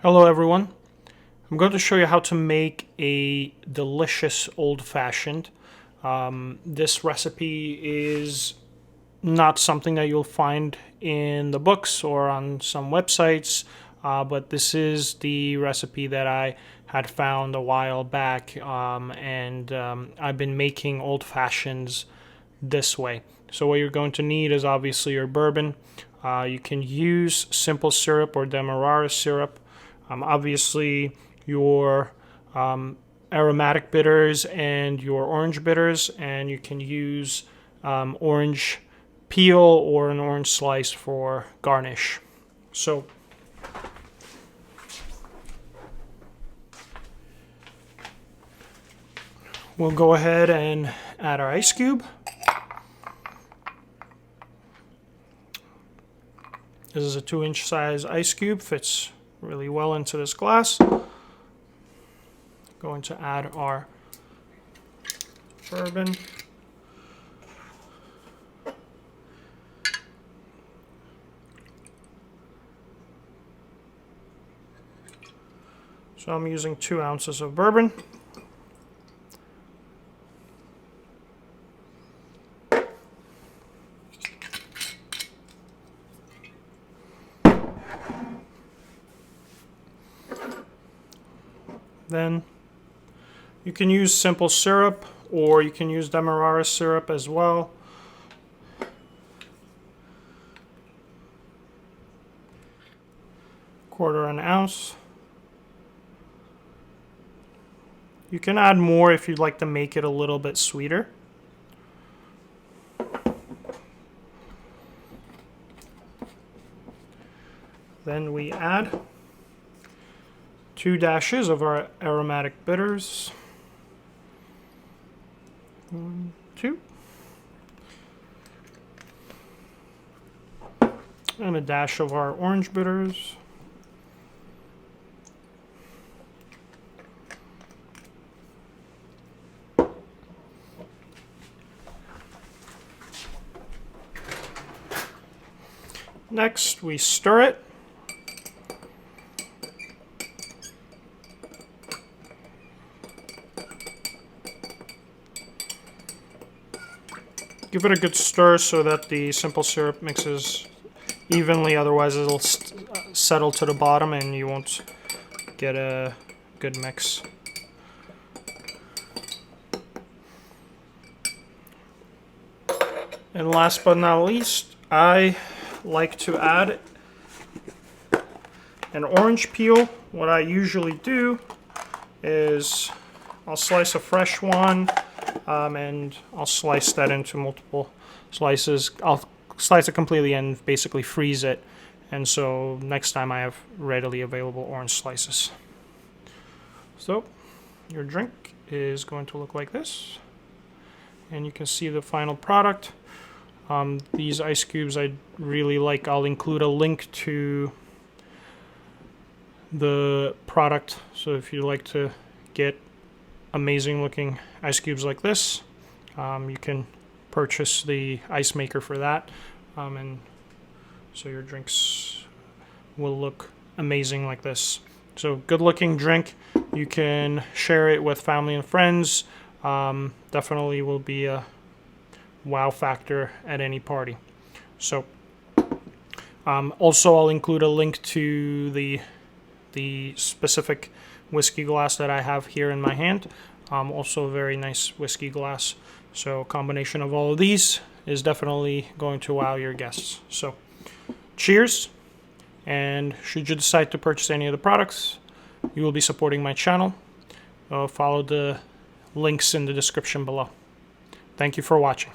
Hello everyone. I'm going to show you how to make a delicious old-fashioned. This recipe is not something that you'll find in the books or on some websites, but this is the recipe that I had found a while back, and I've been making old-fashions this way. So what you're going to need is obviously your bourbon. You can use simple syrup or demerara syrup. Obviously, your aromatic bitters and your orange bitters, and you can use orange peel or an orange slice for garnish. So, we'll go ahead and add our ice cube. This is a 2-inch size ice cube, fits really well into this glass. Going to add our bourbon. So I'm using 2 ounces of bourbon. Then you can use simple syrup or you can use demerara syrup as well. Quarter an ounce. You can add more if you'd like to make it a little bit sweeter. Then we add 2 dashes of our aromatic bitters. 1, 2. And a dash of our orange bitters. Next, we stir it. Give it a good stir so that the simple syrup mixes evenly, otherwise it'll settle to the bottom and you won't get a good mix. And last but not least, I like to add an orange peel. What I usually do is I'll slice a fresh one, and I'll slice that into multiple slices. I'll slice it completely and basically freeze it, and so next time I have readily available orange slices. So your drink is going to look like this, and you can see the final product. These ice cubes I really like. I'll include a link to the product, so if you like to get amazing looking ice cubes like this, you can purchase the ice maker for that, and so your drinks will look amazing like this. So good looking drink. You can share it with family and friends. Definitely will be a wow factor at any party. So also I'll include a link to the specific whiskey glass that I have here in my hand. Also a very nice whiskey glass. So a combination of all of these is definitely going to wow your guests. So cheers, and should you decide to purchase any of the products, you will be supporting my channel. Follow the links in the description below. Thank you for watching.